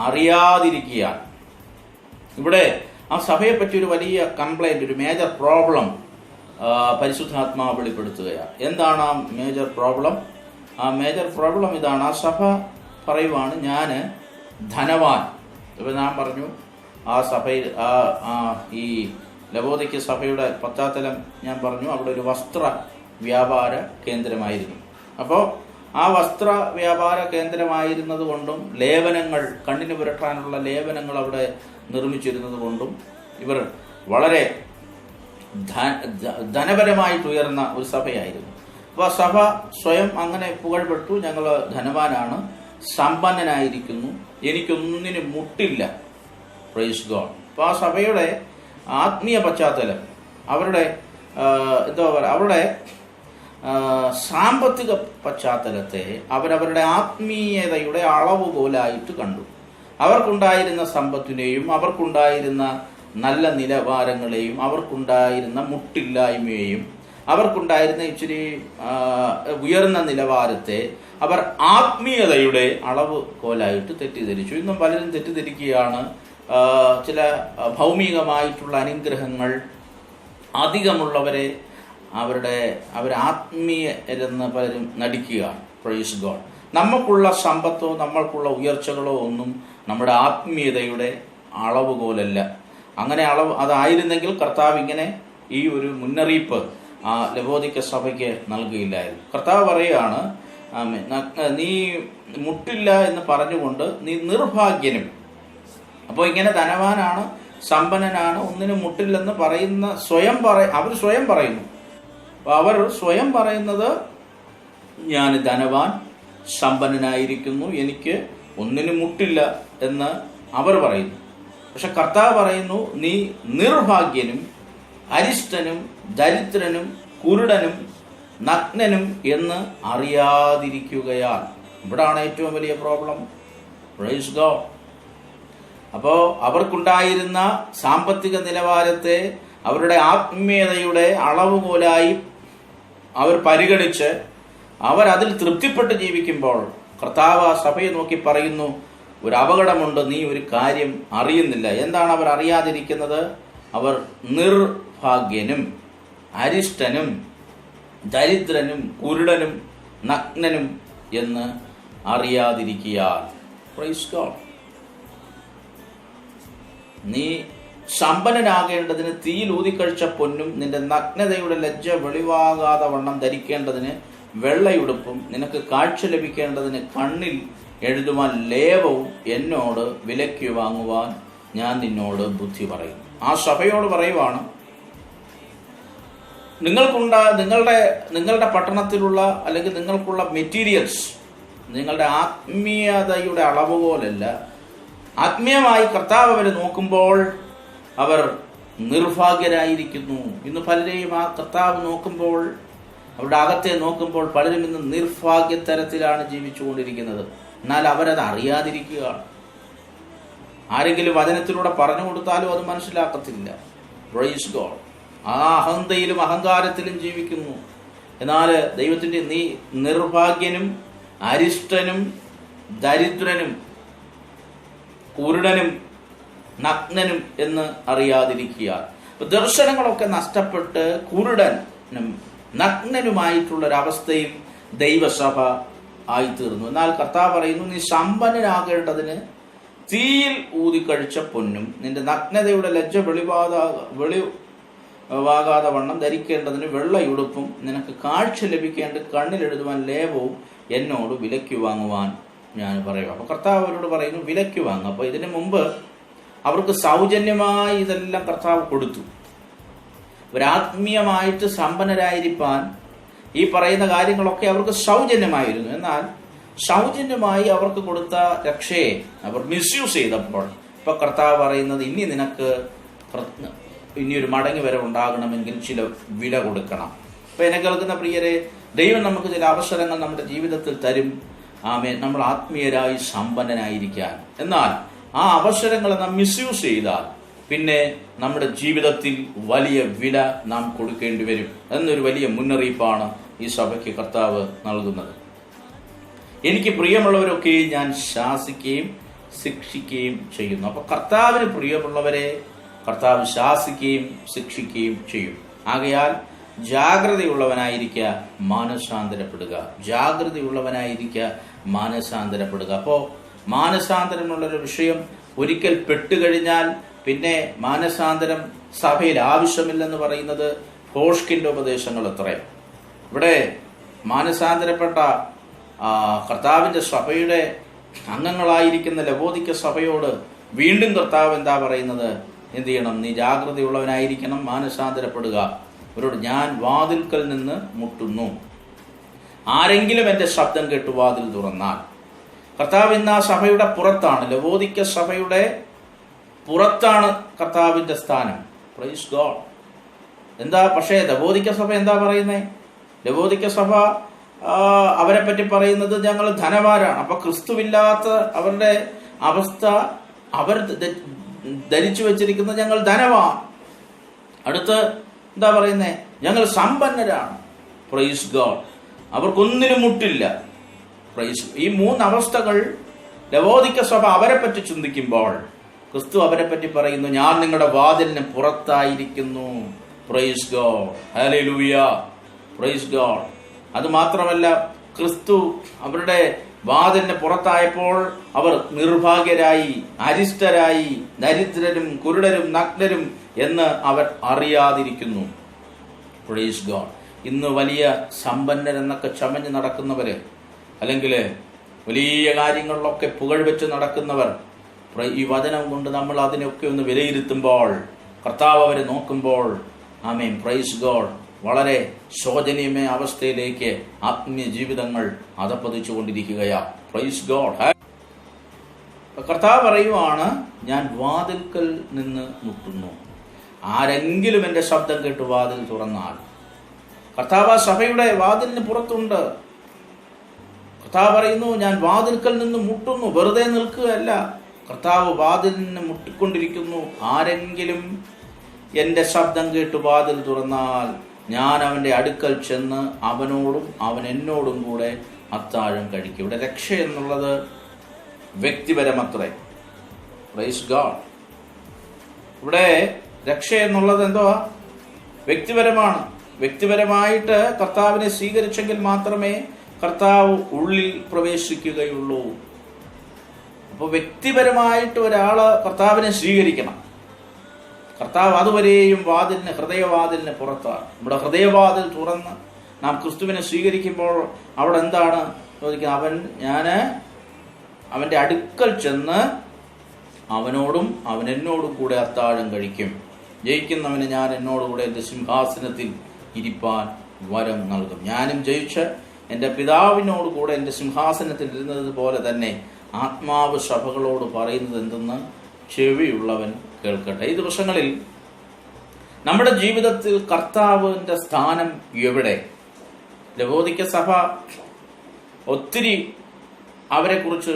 അറിയാതിരിക്കുകയാണ്. ഇവിടെ ആ സഭയെപ്പറ്റി ഒരു വലിയ കംപ്ലൈന്റ്, ഒരു മേജർ പ്രോബ്ലം പരിശുദ്ധാത്മാവ് വെളിപ്പെടുത്തുകയാണ്. എന്താണ് ആ മേജർ പ്രോബ്ലം? ആ മേജർ പ്രോബ്ലം ഇതാണ്. ആ സഭ പറയുവാണ്, ഞാൻ ധനവാൻ. ഇപ്പൊ ഞാൻ പറഞ്ഞു, ആ സഭയിൽ ഈ ലവോദിക്ക സഭയുടെ പശ്ചാത്തലം ഞാൻ പറഞ്ഞു. അവിടെ ഒരു വസ്ത്ര വ്യാപാര കേന്ദ്രമായിരുന്നു. അപ്പോൾ ആ വസ്ത്ര വ്യാപാര കേന്ദ്രമായിരുന്നത് കൊണ്ടും ലേപനങ്ങൾ, കണ്ണിന് പുരട്ടാനുള്ള ലേപനങ്ങൾ അവിടെ നിർമ്മിച്ചിരുന്നത് കൊണ്ടും ഇവർ വളരെ ധനപരമായിട്ട് ഉയർന്ന ഒരു സഭയായിരുന്നു. അപ്പോൾ സഭ സ്വയം അങ്ങനെ പുകഴ്പെട്ടു, ഞങ്ങൾ ധനവാനാണ്, സമ്പന്നനായിരിക്കുന്നു, എനിക്കൊന്നിനും മുട്ടില്ല. Price God. അപ്പോൾ ആ സഭയുടെ ആത്മീയ പശ്ചാത്തലം, അവരുടെ അവരുടെ സാമ്പത്തിക പശ്ചാത്തലത്തെ അവരവരുടെ ആത്മീയതയുടെ അളവുകോലായിട്ട് കണ്ടു. അവർക്കുണ്ടായിരുന്ന സമ്പത്തിനെയും അവർക്കുണ്ടായിരുന്ന നല്ല നിലവാരങ്ങളെയും അവർക്കുണ്ടായിരുന്ന മുട്ടില്ലായ്മയെയും അവർക്കുണ്ടായിരുന്ന ഇച്ചിരി ഉയർന്ന നിലവാരത്തെ അവർ ആത്മീയതയുടെ അളവുകോലായിട്ട് തെറ്റിദ്ധരിച്ചു. ഇന്നും പലരും തെറ്റിദ്ധരിക്കുകയാണ്. ചില ഭൗമികമായിട്ടുള്ള അനുഗ്രഹങ്ങൾ അധികമുള്ളവരെ അവരാത്മീയരെന്ന് പലരും നടിക്കുകയാണ്. Praise God. നമുക്കുള്ള സമ്പത്തോ നമ്മൾക്കുള്ള ഉയർച്ചകളോ ഒന്നും നമ്മുടെ ആത്മീയതയുടെ അളവുകോലല്ല. അങ്ങനെ അതായിരുന്നെങ്കിൽ കർത്താവ് ഇങ്ങനെ ഈ ഒരു മുന്നറിയിപ്പ് ആ ലവോദിക്ക സഭയ്ക്ക് നൽകുകയില്ലായിരുന്നു. കർത്താവ് പറയുകയാണ്, നീ മുട്ടില്ല എന്ന് പറഞ്ഞുകൊണ്ട് നീ നിർഭാഗ്യനും. അപ്പോൾ ഇങ്ങനെ ധനവാനാണ്, സമ്പന്നനാണ്, ഒന്നിനും മുട്ടില്ലെന്ന് പറയുന്ന അവർ സ്വയം പറയുന്നു. അവർ സ്വയം പറയുന്നത്, ഞാൻ ധനവാൻ സമ്പന്നനായിരിക്കുന്നു, എനിക്ക് ഒന്നിനും മുട്ടില്ല എന്ന് അവർ പറയുന്നു. പക്ഷെ കർത്താവ് പറയുന്നു, നീ നിർഭാഗ്യനും അരിഷ്ടനും ദരിദ്രനും കുരുടനും നഗ്നനും എന്ന് അറിയാതിരിക്കുകയാൽ. ഇവിടാണ് ഏറ്റവും വലിയ പ്രോബ്ലം. Price God. അപ്പോൾ അവർക്കുണ്ടായിരുന്ന സാമ്പത്തിക നിലവാരത്തെ അവരുടെ ആത്മീയതയുടെ അളവുകോലായി അവർ പരിഗണിച്ച് അവരതിൽ തൃപ്തിപ്പെട്ട് ജീവിക്കുമ്പോൾ കർത്താവ് ആ സഭയെ നോക്കി പറയുന്നു, ഒരു അപകടമുണ്ട്, നീ ഒരു കാര്യം അറിയുന്നില്ല. എന്താണ് അവർ അറിയാതിരിക്കുന്നത്? അവർ നിർഭാഗ്യനും അരിഷ്ടനും ദരിദ്രനും കുരുടനും നഗ്നനും എന്ന് അറിയാതിരിക്കുകയാൽ. Praise God. നീ സമ്പന്നനാകേണ്ടതിന് തീയിൽ ഊതിക്കഴിച്ച പൊന്നും നിന്റെ നഗ്നതയുടെ ലജ്ജ വെളിവാകാതെ വണ്ണം ധരിക്കേണ്ടതിന് വെള്ളയുടുപ്പും നിനക്ക് കാഴ്ച ലഭിക്കേണ്ടതിന് കണ്ണിൽ എഴുതുവാൻ ലേപവും എന്നോട് വിലയ്ക്ക് വാങ്ങുവാൻ ഞാൻ നിന്നോട് ബുദ്ധി പറയും. ആ സഭയോട് പറയുവാണ്, നിങ്ങളുടെ പട്ടണത്തിലുള്ള അല്ലെങ്കിൽ നിങ്ങൾക്കുള്ള മെറ്റീരിയൽസ് നിങ്ങളുടെ ആത്മീയതയുടെ അളവുപോലല്ല. ആത്മീയമായി കർത്താവ് അവരെ നോക്കുമ്പോൾ അവർ നിർഭാഗ്യരായിരിക്കുന്നു. ഇന്ന് പലരെയും ആ കർത്താവ് നോക്കുമ്പോൾ, അവരുടെ അകത്തെ നോക്കുമ്പോൾ പലരും ഇന്ന് നിർഭാഗ്യതരത്തിലാണ് ജീവിച്ചുകൊണ്ടിരിക്കുന്നത്. എന്നാൽ അവരത് അറിയാതിരിക്കുകയാണ്. ആരെങ്കിലും വചനത്തിലൂടെ പറഞ്ഞു കൊടുത്താലും അത് മനസ്സിലാക്കത്തില്ല. Praise God. ആ അഹന്തയിലും അഹങ്കാരത്തിലും ജീവിക്കുന്നു. എന്നാൽ ദൈവത്തിന്റെ നീ നിർഭാഗ്യനും അരിഷ്ടനും ദരിദ്രനും കുരുടനും നഗ്നനും എന്ന് അറിയാതിരിക്കുക. ദർശനങ്ങളൊക്കെ നഷ്ടപ്പെട്ട് കുരുടനും നഗ്നനുമായിട്ടുള്ളൊരവസ്ഥയിൽ ദൈവസഭ ആയിത്തീർന്നു. എന്നാൽ കർത്താവ് പറയുന്നു, നീ സമ്പന്നനാകേണ്ടതിന് തീയിൽ ഊതിക്കഴിച്ച പൊന്നും നിന്റെ നഗ്നതയുടെ ലജ്ജ വെളിവാകാതെ വണ്ണം ധരിക്കേണ്ടതിന് വെള്ളയുടുപ്പും നിനക്ക് കാഴ്ച ലഭിക്കേണ്ട കണ്ണിലെഴുതുവാൻ ലേപവും എന്നോട് വിലയ്ക്ക് വാങ്ങുവാൻ ഞാൻ പറയും. അപ്പൊ കർത്താവ് അവരോട് പറയുന്നു, വിലയ്ക്ക് വാങ്ങും. അപ്പൊ ഇതിനു മുമ്പ് അവർക്ക് സൗജന്യമായി ഇതെല്ലാം കർത്താവ് കൊടുത്തു. ഒരാത്മീയമായിട്ട് സമ്പന്നരായിരിക്കാൻ ഈ പറയുന്ന കാര്യങ്ങളൊക്കെ അവർക്ക് സൗജന്യമായിരുന്നു. എന്നാൽ സൗജന്യമായി അവർക്ക് കൊടുത്ത രക്ഷയെ അവർ മിസ്യൂസ് ചെയ്തപ്പോൾ ഇപ്പൊ കർത്താവ് പറയുന്നത്, ഇനി നിനക്ക് ഇനിയൊരു മടങ്ങി വരെ ഉണ്ടാകണമെങ്കിൽ ചില വില കൊടുക്കണം. അപ്പൊ എന്നെ കേൾക്കുന്ന പ്രിയരെ, ദൈവം നമുക്ക് ചില അവസരങ്ങൾ നമ്മുടെ ജീവിതത്തിൽ തരും. നമ്മൾ ആത്മീയരായി സമ്പന്നനായിരിക്കാൻ. എന്നാൽ ആ അവസരങ്ങളെ നാം മിസ്യൂസ് ചെയ്താൽ പിന്നെ നമ്മുടെ ജീവിതത്തിൽ വലിയ വില നാം കൊടുക്കേണ്ടി വരും എന്നൊരു വലിയ മുന്നറിയിപ്പാണ് ഈ സഭയ്ക്ക് കർത്താവ് നൽകുന്നത്. എനിക്ക് പ്രിയമുള്ളവരൊക്കെ ഞാൻ ശാസിക്കുകയും ശിക്ഷിക്കുകയും ചെയ്യുന്നു. അപ്പൊ കർത്താവിന് പ്രിയമുള്ളവരെ കർത്താവ് ശാസിക്കുകയും ശിക്ഷിക്കുകയും ചെയ്യും. ആകയാൽ ജാഗ്രതയുള്ളവനായിരിക്കുക, മാനസാന്തരപ്പെടുക. ജാഗ്രതയുള്ളവനായിരിക്കുക, മാനസാന്തരപ്പെടുക. അപ്പോ മാനസാന്തരമുള്ളൊരു വിഷയം ഒരിക്കൽ പെട്ടുകഴിഞ്ഞാൽ പിന്നെ മാനസാന്തരം സഭയിൽ ആവശ്യമില്ലെന്ന് പറയുന്നത് ഹോഷ്കിന്റെ ഉപദേശങ്ങൾ അത്രയും. ഇവിടെ മാനസാന്തരപ്പെട്ട കർത്താവിന്റെ സഭയുടെ അംഗങ്ങളായിരിക്കുന്ന ലവോദിക്ക സഭയോട് വീണ്ടും കർത്താവ് എന്താ പറയുന്നത്? എന്ത് ചെയ്യണം? നീ ജാഗ്രതയുള്ളവനായിരിക്കണം, മാനസാന്തരപ്പെടുക. അവരോട് ഞാൻ വാതിൽക്കൽ നിന്ന് മുട്ടുന്നു, ആരെങ്കിലും എന്റെ ശബ്ദം കേട്ടു വാതിൽ തുറന്നാൽ. കർത്താവ് ഇന്ന് ആ സഭയുടെ പുറത്താണ്, ലവോദിക്ക സഭയുടെ പുറത്താണ് കർത്താവിന്റെ സ്ഥാനം. Praise God. എന്താ പക്ഷേ ലവോദിക്ക സഭ എന്താ പറയുന്നേ? ലവോദിക്ക സഭ അവരെ പറ്റി പറയുന്നത് ഞങ്ങൾ ധനവാരാണ്. അപ്പൊ ക്രിസ്തുവില്ലാത്ത അവരുടെ അവസ്ഥ, അവർ ധരിച്ചു വെച്ചിരിക്കുന്നത് ഞങ്ങൾ ധനവാൻ. അടുത്ത് എന്താ പറയുന്നേ? ഞങ്ങൾ സമ്പന്നരാണ്. Praise God. അവർക്കൊന്നിനും മുട്ടില്ല. പ്രൈസ്. ഈ മൂന്നവസ്ഥകൾ ലവോദിക്ക സഭ അവരെ പറ്റി ചിന്തിക്കുമ്പോൾ ക്രിസ്തു അവരെ പറ്റി പറയുന്നു, ഞാൻ നിങ്ങളുടെ വാതിലിന് പുറത്തായിരിക്കുന്നു. Praise God. Hallelujah. Praise God. അത് മാത്രമല്ല, ക്രിസ്തു അവരുടെ വാതിലിന് പുറത്തായപ്പോൾ അവർ നിർഭാഗ്യരായി, അരിഷ്ടരായി, ദരിദ്രരും കുരുടരും നഗ്നരും എന്ന് അവർ അറിയാതിരിക്കുന്നു. Praise God. ഇന്ന് വലിയ സമ്പന്നരെന്നൊക്കെ ചമഞ്ഞ് നടക്കുന്നവര്, അല്ലെങ്കിൽ വലിയ കാര്യങ്ങളിലൊക്കെ പുകഴ്വെച്ച് നടക്കുന്നവർ, ഈ വചനം കൊണ്ട് നമ്മൾ അതിനൊക്കെ ഒന്ന് വിലയിരുത്തുമ്പോൾ, കർത്താവ് അവരെ നോക്കുമ്പോൾ, ആമേൻ, പ്രൈസ് ഗോഡ്, വളരെ ശോചനീയമായ അവസ്ഥയിലേക്ക് ആത്മീയ ജീവിതങ്ങൾ അധപ്പതിച്ചു കൊണ്ടിരിക്കുകയാ. Praise God. കർത്താവ് പറയുവാണ്, ഞാൻ വാതിൽക്കൽ നിന്ന് മുട്ടുന്നു, ആരെങ്കിലും എന്റെ ശബ്ദം കേട്ട് വാതിൽ തുറന്നാൽ. കർത്താവ് സഭയുടെ വാതിലിന് പുറത്തുണ്ട്. കർത്താവ് പറയുന്നു, ഞാൻ വാതിൽക്കൽ നിന്ന് മുട്ടുന്നു. വെറുതെ നിൽക്കുകയല്ല, കർത്താവ് വാതിലിന് മുട്ടിക്കൊണ്ടിരിക്കുന്നു. ആരെങ്കിലും എന്റെ ശബ്ദം കേട്ട് വാതിൽ തുറന്നാൽ ഞാൻ അവന്റെ അടുക്കൽ ചെന്ന് അവനോടും അവൻ എന്നോടും കൂടെ അത്താഴം കഴിക്കും. ഇവിടെ രക്ഷ എന്നുള്ളത് വ്യക്തിപരമത്രേ. Praise God. ഇവിടെ രക്ഷ എന്നുള്ളത് എന്തുവാ? വ്യക്തിപരമാണ്. വ്യക്തിപരമായിട്ട് കർത്താവിനെ സ്വീകരിച്ചെങ്കിൽ മാത്രമേ കർത്താവ് ഉള്ളിൽ പ്രവേശിക്കുകയുള്ളൂ. അപ്പോൾ വ്യക്തിപരമായിട്ട് ഒരാള് കർത്താവിനെ സ്വീകരിക്കണം. കർത്താവ് അതുവരെയും വാതിലിന്, ഹൃദയവാതിലിന് പുറത്താണ്. നമ്മുടെ ഹൃദയവാതിൽ തുറന്ന് നാം ക്രിസ്തുവിനെ സ്വീകരിക്കുമ്പോൾ അവിടെ എന്താണ് ചോദിക്കുക? അവന്റെ അടുക്കൽ ചെന്ന് അവനോടും അവൻ എന്നോടും കൂടെ അത്താഴം കഴിക്കും. ജയിക്കുന്നവന് ഞാൻ എന്നോടുകൂടെ എൻ്റെ സിംഹാസനത്തിൽ ഇരിപ്പാൻ വരം നൽകും. ഞാനും ജയിച്ച് എൻ്റെ പിതാവിനോട് കൂടെ എൻ്റെ സിംഹാസനത്തിൽ ഇരുന്നത് പോലെ തന്നെ ആത്മാവ് സഭകളോട് പറയുന്നത് എന്തെന്ന് ചെവിയുള്ളവൻ കേൾക്കട്ടെ. ഈ ദിവസങ്ങളിൽ നമ്മുടെ ജീവിതത്തിൽ കർത്താവിന്റെ സ്ഥാനം എവിടെ? ലവോദിക്ക സഭ ഒത്തിരി അവരെ കുറിച്ച്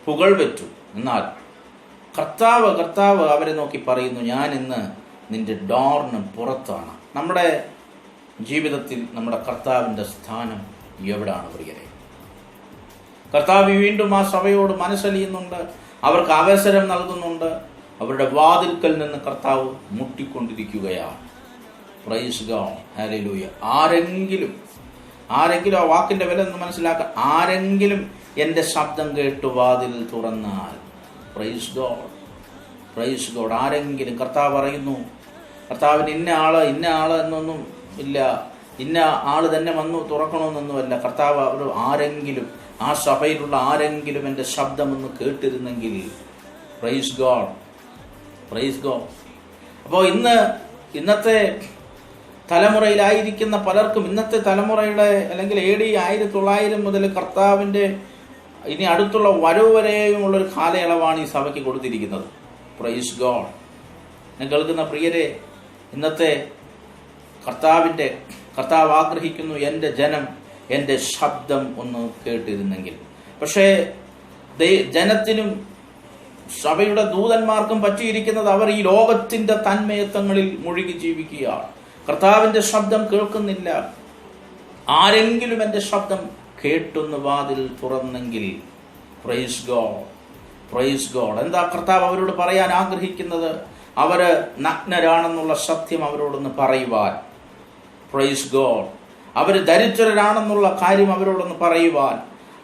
പുകഴ്വെച്ചു. എന്നാൽ കർത്താവ് അവരെ നോക്കി പറയുന്നു, ഞാൻ ഇന്ന് നിന്റെ ഡോറിന് പുറത്താണ്. നമ്മുടെ ജീവിതത്തിൽ നമ്മുടെ കർത്താവിൻ്റെ സ്ഥാനം എവിടാണ് പ്രിയരെ? കർത്താവ് വീണ്ടും ആ സഭയോട് മനസ്സലിയുന്നുണ്ട്, അവർക്ക് അവസരം നൽകുന്നുണ്ട്. അവരുടെ വാതിൽക്കൽ നിന്ന് കർത്താവ് മുട്ടിക്കൊണ്ടിരിക്കുകയാണ്. Price God, hallelujah. ആരെങ്കിലും ആ വാക്കിന്റെ വില ഒന്ന് മനസ്സിലാക്കുക. ആരെങ്കിലും എൻ്റെ ശബ്ദം കേട്ട് വാതിൽ തുറന്നാൽ, പ്രൈസ് ഗോഡ്, ആരെങ്കിലും, കർത്താവ് പറയുന്നു, കർത്താവിന് ഇന്ന ആള് എന്നൊന്നും ഇല്ല, ഇന്ന ആള് തന്നെ വന്നു തുറക്കണമെന്നൊന്നുമല്ല. കർത്താവ് അവർ ആരെങ്കിലും, ആ സഭയിലുള്ള ആരെങ്കിലും എൻ്റെ ശബ്ദമൊന്ന് കേട്ടിരുന്നെങ്കിൽ, പ്രൈസ് ഗോഡ്. അപ്പോൾ ഇന്നത്തെ തലമുറയിലായിരിക്കുന്ന പലർക്കും, ഇന്നത്തെ തലമുറയുടെ അല്ലെങ്കിൽ AD 1900 മുതൽ കർത്താവിൻ്റെ ഇനി അടുത്തുള്ള വരവ് വരെയുമുള്ളൊരു കാലയളവാണ് ഈ സഭയ്ക്ക് കൊടുത്തിരിക്കുന്നത്. Praise God. ഞാൻ കേൾക്കുന്ന പ്രിയരെ, ഇന്നത്തെ കർത്താവ് ആഗ്രഹിക്കുന്നു, എൻ്റെ ജനം എൻ്റെ ശബ്ദം ഒന്ന് കേട്ടിരുന്നെങ്കിൽ. പക്ഷേ ജനത്തിനും സഭയുടെ ദൂതന്മാർക്കും പറ്റിയിരിക്കുന്നത് അവർ ഈ ലോകത്തിന്റെ തന്മയത്വങ്ങളിൽ മുഴുകി ജീവിക്കുകയാണ്. കർത്താവിന്റെ ശബ്ദം കേൾക്കുന്നില്ല. ആരെങ്കിലും എൻ്റെ ശബ്ദം കേട്ടൊന്ന് വാതിൽ തുറന്നെങ്കിൽ, പ്രൈസ് ഗോഡ്. എന്താ കർത്താവ് അവരോട് പറയാൻ ആഗ്രഹിക്കുന്നത്? അവര് നഗ്നരാണെന്നുള്ള സത്യം അവരോടൊന്ന് പറയുവാൻ, പ്രൈസ് ഗോഡ്. അവര് ദരിദ്രരാണെന്നുള്ള കാര്യം അവരോടൊന്ന് പറയുവാൻ,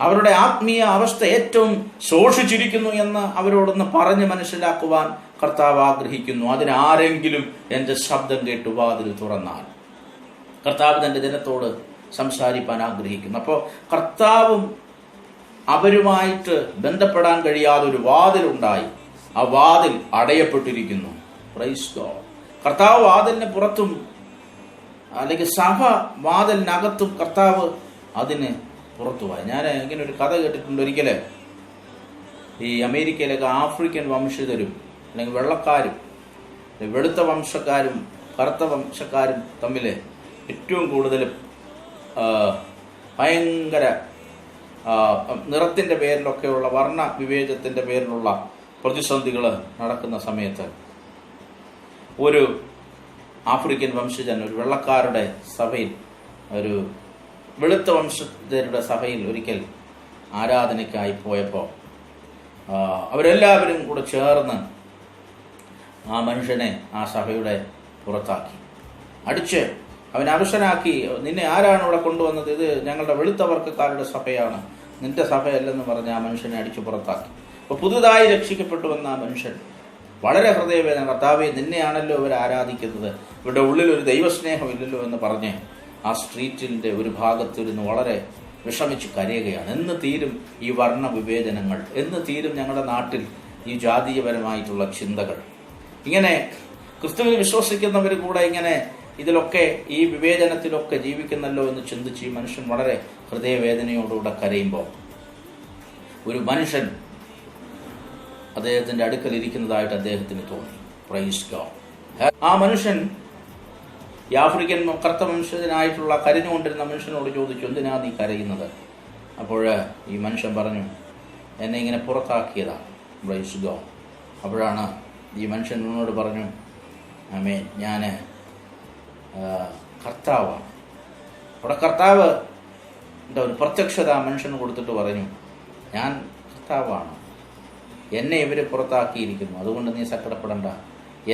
അവരുടെ ആത്മീയ അവസ്ഥ ഏറ്റവും ശോഷിച്ചിരിക്കുന്നു എന്ന് അവരോടൊന്ന് പറഞ്ഞ് മനസ്സിലാക്കുവാൻ കർത്താവ് ആഗ്രഹിക്കുന്നു. അതിനാരെങ്കിലും എൻ്റെ ശബ്ദം കേട്ട് വാതിൽ തുറന്നാൽ, കർത്താവ് തൻ്റെ ജനത്തോട് സംസാരിപ്പാൻ ആഗ്രഹിക്കുന്നു. അപ്പോൾ കർത്താവും അവരുമായിട്ട് ബന്ധപ്പെടാൻ കഴിയാതെ ഒരു വാതിലുണ്ടായി. ആ വാതിൽ അടയപ്പെട്ടിരിക്കുന്നു. Praise God. കർത്താവ് വാതിലിന് പുറത്തും അല്ലെങ്കിൽ സഭ വാതിലിനകത്തും കർത്താവ് അതിന് പുറത്തുപോയി. ഞാൻ ഇങ്ങനെ ഒരു കഥ കേട്ടിട്ടുണ്ട്. ഒരിക്കല് ഈ അമേരിക്കയിലൊക്കെ ആഫ്രിക്കൻ വംശജരും അല്ലെങ്കിൽ വെള്ളക്കാരും വെളുത്ത വംശക്കാരും കറുത്ത വംശക്കാരും തമ്മിൽ ഏറ്റവും കൂടുതൽ ഭയങ്കര നിറത്തിൻ്റെ പേരിലൊക്കെയുള്ള വർണ്ണ വിവേചനത്തിൻ്റെ പേരിലുള്ള പ്രതിസന്ധികൾ നടക്കുന്ന സമയത്ത് ഒരു ആഫ്രിക്കൻ വംശജൻ ഒരു വെള്ളക്കാരുടെ സഭയിൽ, ഒരു വെളുത്ത വംശജരുടെ സഭയിൽ ഒരിക്കൽ ആരാധനയ്ക്കായി പോയപ്പോൾ അവരെല്ലാവരും കൂടെ ചേർന്ന് ആ മനുഷ്യനെ ആ സഭയുടെ പുറത്താക്കി, അടിച്ച് അവൻ അവശനാക്കി. നിന്നെ ആരാണ് ഇവിടെ കൊണ്ടുവന്നത്? ഇത് ഞങ്ങളുടെ വെളുത്ത വർഗ്ഗക്കാരുടെ സഭയാണ്, നിന്റെ സഭയല്ലെന്ന് പറഞ്ഞ് ആ മനുഷ്യനെ അടിച്ചു പുറത്താക്കി. അപ്പോൾ പുതുതായി രക്ഷിക്കപ്പെട്ടു വന്ന ആ മനുഷ്യൻ വളരെ ഹൃദയവേദന, കർത്താവേ നിന്നെയാണല്ലോ ഇവർ ആരാധിക്കുന്നത്, ഇവരുടെ ഉള്ളിൽ ഒരു ദൈവസ്നേഹമില്ലല്ലോ എന്ന് പറഞ്ഞ് ആ സ്ട്രീറ്റിൻ്റെ ഒരു ഭാഗത്തിരുന്ന് വളരെ വിഷമിച്ച് കരയുകയാണ്. എന്ന് തീരും ഈ വർണ്ണ വിവേചനങ്ങൾ? എന്ന് തീരും ഞങ്ങളുടെ നാട്ടിൽ ഈ ജാതീയപരമായിട്ടുള്ള ചിന്തകൾ? ഇങ്ങനെ ക്രിസ്തുവിൽ വിശ്വസിക്കുന്നവർ കൂടെ ഇങ്ങനെ ഇതിലൊക്കെ ഈ വിവേചനത്തിലൊക്കെ ജീവിക്കുന്നല്ലോ എന്ന് ചിന്തിച്ച് ഈ മനുഷ്യൻ വളരെ ഹൃദയവേദനയോടുകൂടെ കരയുമ്പോൾ ഒരു മനുഷ്യൻ അദ്ദേഹത്തിൻ്റെ അടുക്കൽ ഇരിക്കുന്നതായിട്ട് അദ്ദേഹത്തിന് തോന്നി. Praise God. ആ മനുഷ്യൻ ഈ ആഫ്രിക്കൻ കറുത്ത വംശജനായിട്ടുള്ള കരഞ്ഞുകൊണ്ടിരുന്ന മനുഷ്യനോട് ചോദിച്ചു, എന്തിനാ നീ കരയുന്നത്? അപ്പോൾ ഈ മനുഷ്യൻ പറഞ്ഞു, എന്നെ ഇങ്ങനെ പുറത്താക്കിയതാണ്. Praise God. അപ്പോഴാണ് ഈ മനുഷ്യൻ എന്നോട് പറഞ്ഞു, ആമേൻ, ഞാൻ കർത്താവാണ്. അവിടെ കർത്താവ് ഒരു പ്രത്യക്ഷത മനുഷ്യന് കൊടുത്തിട്ട് പറഞ്ഞു, ഞാൻ കർത്താവാണ്, എന്നെ ഇവർ പുറത്താക്കിയിരിക്കുന്നു, അതുകൊണ്ട് നീ സങ്കടപ്പെടണ്ട.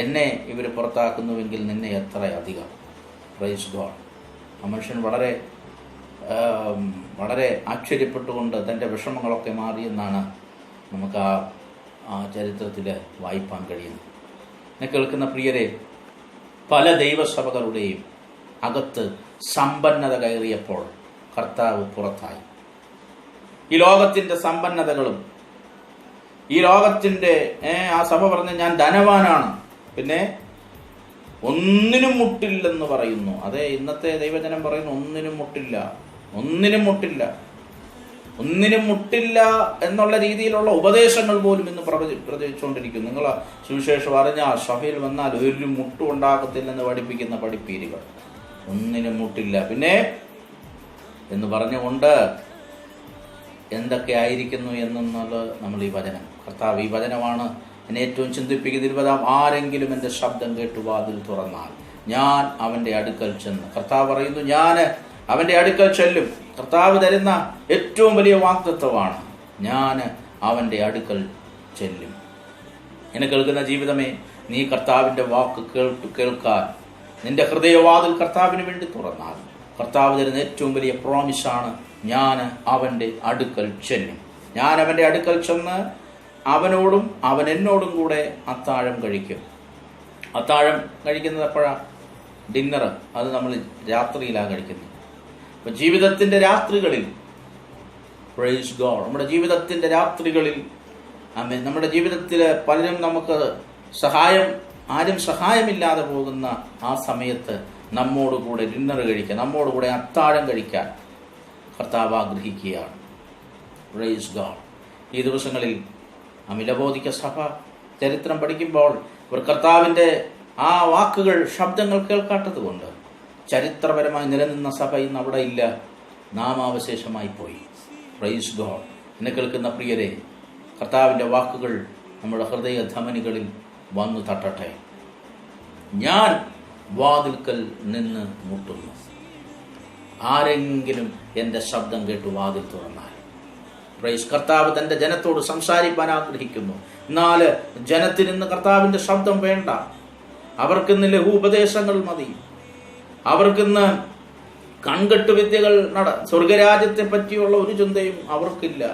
എന്നെ ഇവർ പുറത്താക്കുന്നുവെങ്കിൽ നിന്നെ എത്ര അധികം. Praise God. ആ മനുഷ്യൻ വളരെ വളരെ ആശ്ചര്യപ്പെട്ടുകൊണ്ട് തൻ്റെ വിഷമങ്ങളൊക്കെ മാറിയെന്നാണ് നമുക്ക് ആ ചരിത്രത്തിൽ വായിപ്പാൻ കഴിയുന്നത്. എന്നെ കേൾക്കുന്ന പ്രിയരെ, പല ദൈവസഭകളുടെയും അകത്ത് സമ്പന്നത കയറിയപ്പോൾ കർത്താവ് പുറത്തായി. ഈ ലോകത്തിൻ്റെ സമ്പന്നതകളും ഈ ലോകത്തിൻ്റെ ആ സഭ പറഞ്ഞ് ഞാൻ ധനവാനാണ്, പിന്നെ ഒന്നിനും മുട്ടില്ലെന്ന് പറയുന്നു. അതെ, ഇന്നത്തെ ദൈവജനം പറയുന്നു ഒന്നിനും മുട്ടില്ല എന്നുള്ള രീതിയിലുള്ള ഉപദേശങ്ങൾ പോലും ഇന്ന് പ്രചരിച്ചുകൊണ്ടിരിക്കുന്നു. നിങ്ങൾ സുവിശേഷം അറിഞ്ഞാൽ സഭയിൽ വന്നാൽ ഒരു മുട്ടും ഉണ്ടാകത്തില്ലെന്ന് പഠിപ്പിക്കുന്ന പഠിപ്പീരുകൾ. ഒന്നിനും മുട്ടില്ല പിന്നെ എന്ന് പറഞ്ഞുകൊണ്ട് എന്തൊക്കെ ആയിരിക്കുന്നു എന്നുള്ളത് നമ്മൾ ഈ വചനം, കർത്താവ് ഈ വചനമാണ് എന്നെ ഏറ്റവും ചിന്തിപ്പിക്കുന്ന 20 ആരെങ്കിലും എൻ്റെ ശബ്ദം കേട്ടു വാതിൽ തുറന്നാൽ ഞാൻ അവൻ്റെ അടുക്കൽ ചെന്ന്. കർത്താവ് പറയുന്നു, ഞാൻ അവൻ്റെ അടുക്കൽ ചെല്ലും. കർത്താവ് തരുന്ന ഏറ്റവും വലിയ വാഗ്ദത്തമാണ്, ഞാൻ അവൻ്റെ അടുക്കൽ ചെല്ലും. എന്നെ കേൾക്കുന്ന ജീവിതമേ, നീ കർത്താവിൻ്റെ വാക്ക് കേൾക്കാൻ നിന്റെ ഹൃദയവാതിൽ കർത്താവിന് വേണ്ടി തുറന്നാൽ കർത്താവ് തരുന്ന ഏറ്റവും വലിയ പ്രോമിസാണ്, ഞാൻ അവൻ്റെ അടുക്കൽ ചെല്ലും. ഞാൻ അവൻ്റെ അടുക്കൽ ചെന്ന് അവനോടും അവൻ എന്നോടും കൂടെ അത്താഴം കഴിക്കും. അത്താഴം കഴിക്കുന്നത് എപ്പോഴാണ്? ഡിന്നർ. അത് നമ്മൾ രാത്രിയിലാണ് കഴിക്കുന്നത്. അപ്പം ജീവിതത്തിൻ്റെ രാത്രികളിൽ, പ്രൈസ് ഗോഡ്, നമ്മുടെ ജീവിതത്തിൻ്റെ രാത്രികളിൽ, നമ്മുടെ ജീവിതത്തിൽ പലരും നമുക്ക് ആരും സഹായമില്ലാതെ പോകുന്ന ആ സമയത്ത് നമ്മോടുകൂടെ ഡിന്നർ കഴിക്കാൻ, നമ്മോടുകൂടെ അത്താഴം കഴിക്കാൻ കർത്താവ് ആഗ്രഹിക്കുകയാണ്. Praise God. ഈ ദിവസങ്ങളിൽ ലബോദിക്ക സഭ ചരിത്രം പഠിക്കുമ്പോൾ ഒരു കർത്താവിൻ്റെ ആ വാക്കുകൾ, ശബ്ദങ്ങൾ കേൾക്കാത്തത് കൊണ്ട് ചരിത്രപരമായി നിലനിന്ന സഭ ഇന്ന് അവിടെ ഇല്ല, നാമാവശേഷമായി പോയി. Praise God. എന്നെ കേൾക്കുന്ന പ്രിയരെ, കർത്താവിൻ്റെ വാക്കുകൾ നമ്മുടെ ഹൃദയ ധമനികളിൽ വന്നു തട്ടട്ടെ. ഞാൻ വാതിൽക്കൽ നിന്ന് മുട്ടുന്നു. ആരെങ്കിലും എൻ്റെ ശബ്ദം കേട്ടു വാതിൽ തുറന്നാൽ. പ്രൈസ്. കർത്താവ് തൻ്റെ ജനത്തോട് സംസാരിക്കാൻ ആഗ്രഹിക്കുന്നു. എന്നാൽ ജനത്തിനിന്ന് കർത്താവിൻ്റെ ശബ്ദം വേണ്ട. അവർക്കിന്ന് ലഘുപദേശങ്ങൾ മതി. അവർക്കിന്ന് കൺകെട്ട് വിദ്യകൾ സ്വർഗരാജ്യത്തെ പറ്റിയുള്ള ഒരു ചിന്തയും അവർക്കില്ല.